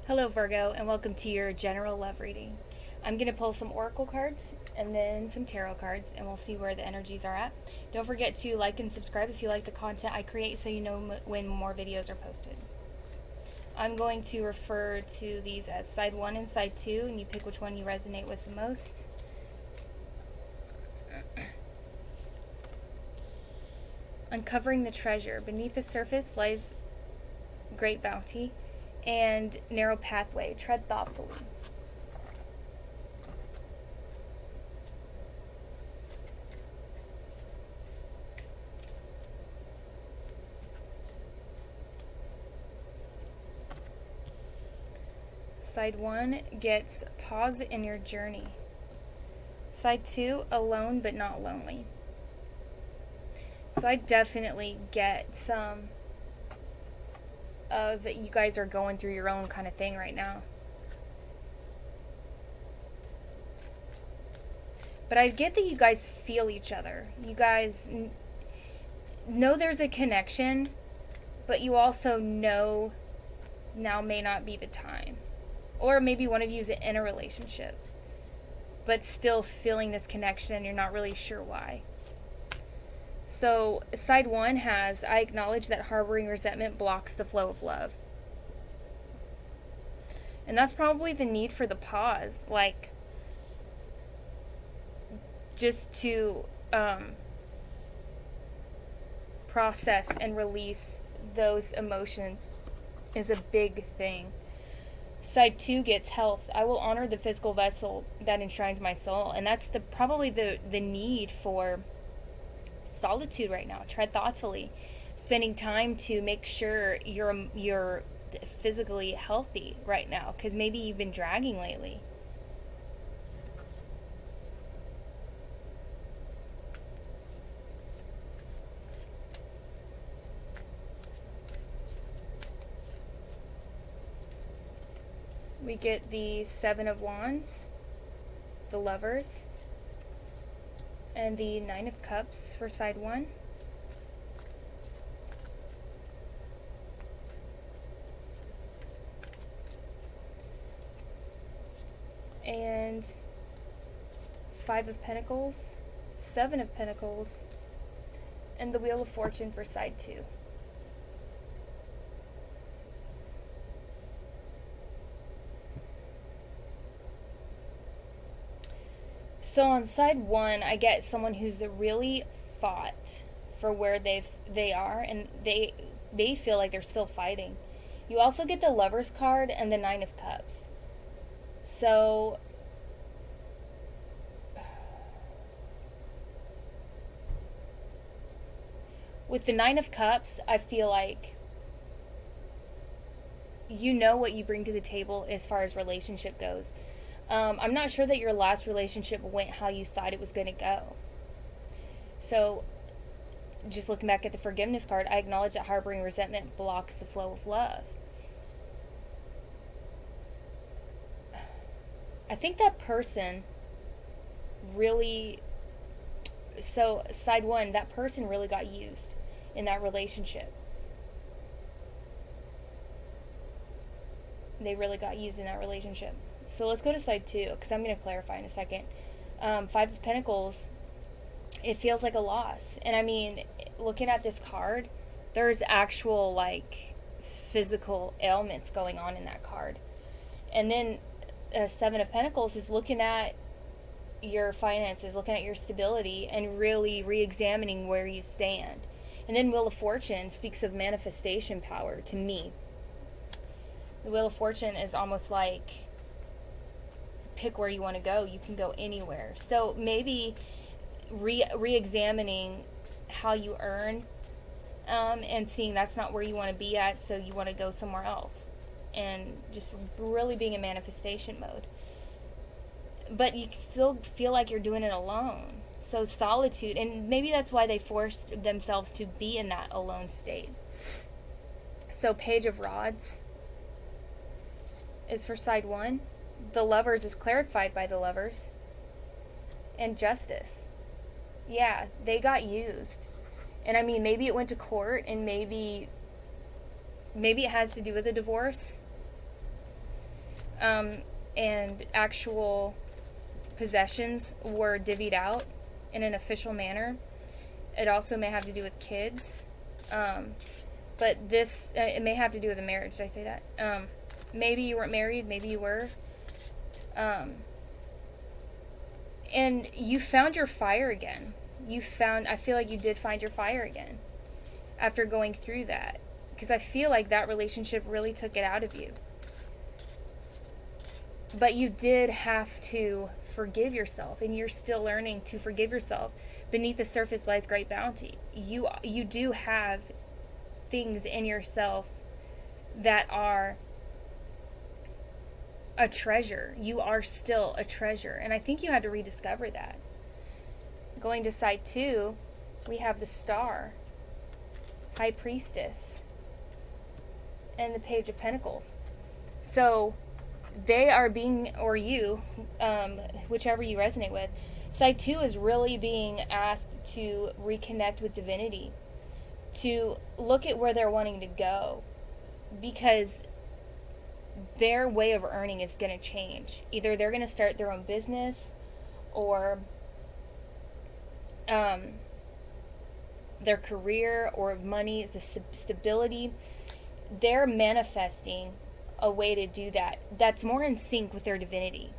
Hello Virgo, and welcome to your general love reading. I'm going to pull some oracle cards and then some tarot cards, and we'll see where the energies are at. Don't forget to like and subscribe if you like the content I create so you know when more videos are posted. I'm going to refer to these as side 1 and side 2, and you pick which one you resonate with the most. Uncovering the treasure. Beneath the surface lies great bounty and narrow pathway. Tread thoughtfully. Side 1 gets pause in your journey. Side 2, alone but not lonely. So I definitely get some of you guys are going through your own kind of thing right now. But I get that you guys feel each other. You guys know there's a connection, but you also know now may not be the time. Or maybe one of you is in a relationship, but still feeling this connection and you're not really sure why. So side 1 has, I acknowledge that harboring resentment blocks the flow of love. And that's probably the need for the pause, like just to process and release those emotions is a big thing. Side 2 gets health. I will honor the physical vessel that enshrines my soul. And that's probably the need for solitude right now. Tread thoughtfully, spending time to make sure you're physically healthy right now, because maybe you've been dragging lately. We get the 7 of Wands, the Lovers, and the 9 of Cups for side 1. And 5 of Pentacles, 7 of Pentacles, and the Wheel of Fortune for side 2. So on side 1, I get someone who's really fought for where they are, and they feel like they're still fighting. You also get the Lover's card and the 9 of Cups. So with the 9 of Cups, I feel like you know what you bring to the table as far as relationship goes. I'm not sure that your last relationship went how you thought it was going to go. So, just looking back at the forgiveness card, I acknowledge that harboring resentment blocks the flow of love. I think that person really... So, side 1, that person really got used in that relationship. They really got used in that relationship. So let's go to side 2, because I'm going to clarify in a second. 5 of Pentacles, it feels like a loss. And I mean, looking at this card, there's actual, like, physical ailments going on in that card. And then 7 of Pentacles is looking at your finances, looking at your stability, and really re-examining where you stand. And then Wheel of Fortune speaks of manifestation power to me. The Wheel of Fortune is almost like, pick where you want to go. You can go anywhere. So maybe re-examining how you earn and seeing that's not where you want to be at, so you want to go somewhere else. And just really being in manifestation mode. But you still feel like you're doing it alone. So solitude, and maybe that's why they forced themselves to be in that alone state. So Page of Rods is for side 1. The Lovers is clarified by the Lovers. And Justice. Yeah, they got used. And I mean, maybe it went to court, and maybe it has to do with a divorce. and actual possessions were divvied out in an official manner. It also may have to do with kids. But this, it may have to do with a marriage. Did I say that? Maybe you weren't married. Maybe you were. And you found your fire again. I feel like you did find your fire again after going through that. Because I feel like that relationship really took it out of you. But you did have to forgive yourself, and you're still learning to forgive yourself. Beneath the surface lies great bounty. You do have things in yourself that are a treasure. You are still a treasure, and I think you had to rediscover that. Going to side 2, we have the Star, High Priestess, and the Page of Pentacles. So they are being, or you, whichever you resonate with, side 2 is really being asked to reconnect with divinity, to look at where they're wanting to go, because their way of earning is going to change. Either they're going to start their own business, or their career, or money, the stability. They're manifesting a way to do that that's more in sync with their divinity.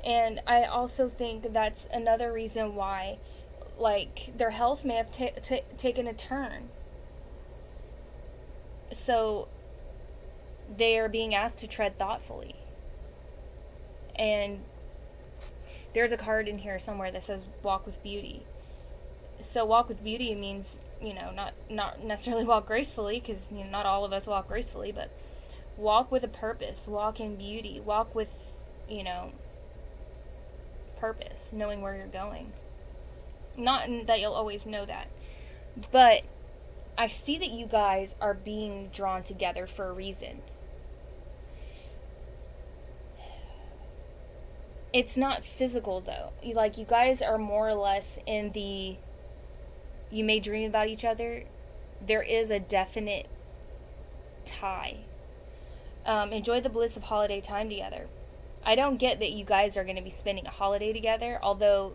And I also think that's another reason why, like, their health may have taken a turn. So they are being asked to tread thoughtfully. And there's a card in here somewhere that says walk with beauty. So walk with beauty means, not necessarily walk gracefully, because not all of us walk gracefully, but walk with a purpose, walk in beauty, walk with, purpose, knowing where you're going. Not that you'll always know that, but I see that you guys are being drawn together for a reason. It's not physical, though. You guys are more or less in the, you may dream about each other. There is a definite tie. Enjoy the bliss of holiday time together. I don't get that you guys are going to be spending a holiday together, although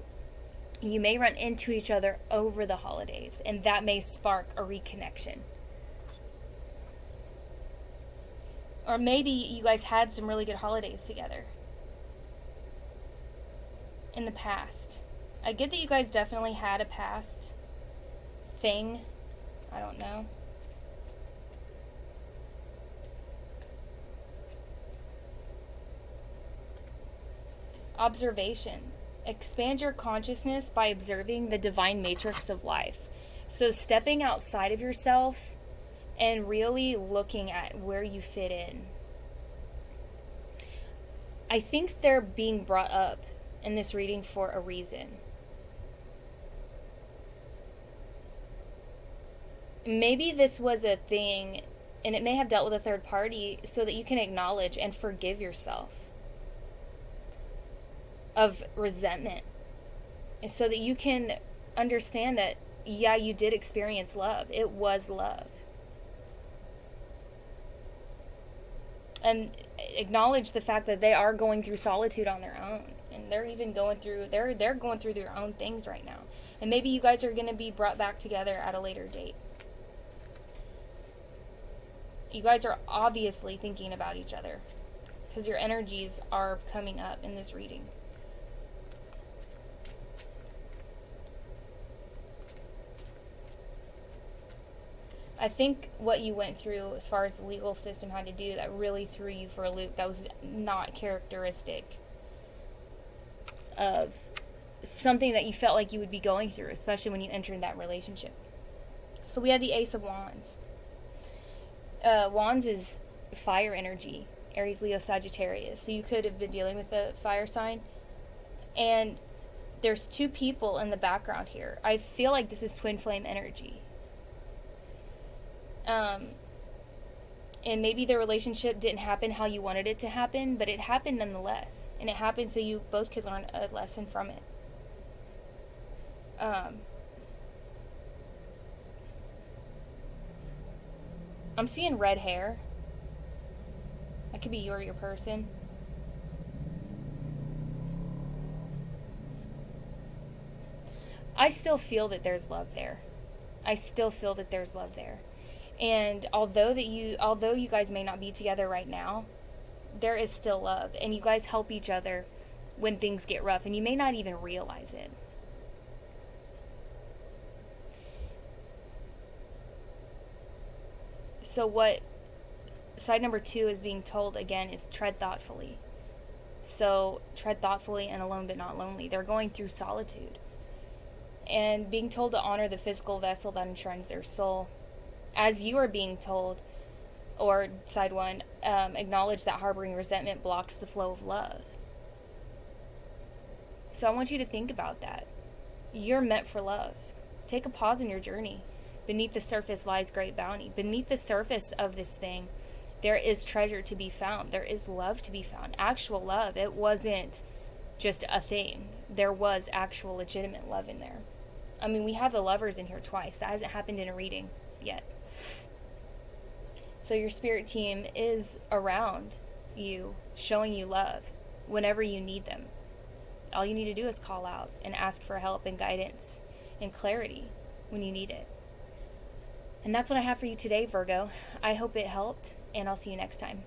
you may run into each other over the holidays, and that may spark a reconnection. Or maybe you guys had some really good holidays together in the past. I get that you guys definitely had a past thing. I don't know. Observation. Expand your consciousness by observing the divine matrix of life. So stepping outside of yourself and really looking at where you fit in. I think they're being brought up in this reading for a reason. Maybe this was a thing, and it may have dealt with a third party, so that you can acknowledge and forgive yourself of resentment, and so that you can understand that, yeah, you did experience love. It was love. And acknowledge the fact that they are going through solitude on their own, and they're even going through they're going through their own things right now. And maybe you guys are going to be brought back together at a later date. You guys are obviously thinking about each other, because your energies are coming up in this reading. I think what you went through as far as the legal system had to do, that really threw you for a loop. That was not characteristic of something that you felt like you would be going through, especially when you entered that relationship. So we have the Ace of Wands. Wands is fire energy, Aries, Leo, Sagittarius. So you could have been dealing with a fire sign. And there's two people in the background here. I feel like this is twin flame energy. And maybe the relationship didn't happen how you wanted it to happen, but it happened nonetheless. And it happened so you both could learn a lesson from it. I'm seeing red hair. That could be you or your person. I still feel that there's love there. I still feel that there's love there. And although you guys may not be together right now, there is still love, and you guys help each other when things get rough, and you may not even realize it. So what side number 2 is being told again is tread thoughtfully. So tread thoughtfully and alone but not lonely. They're going through solitude. And being told to honor the physical vessel that enshrines their soul. As you are being told, or side 1, acknowledge that harboring resentment blocks the flow of love. So I want you to think about that. You're meant for love. Take a pause in your journey. Beneath the surface lies great bounty. Beneath the surface of this thing, there is treasure to be found. There is love to be found. Actual love. It wasn't just a thing. There was actual legitimate love in there. I mean, we have the lovers in here twice. That hasn't happened in a reading yet. So your spirit team is around you, showing you love whenever you need them. All you need to do is call out and ask for help and guidance and clarity when you need it. And that's what I have for you today, Virgo. I hope it helped, and I'll see you next time.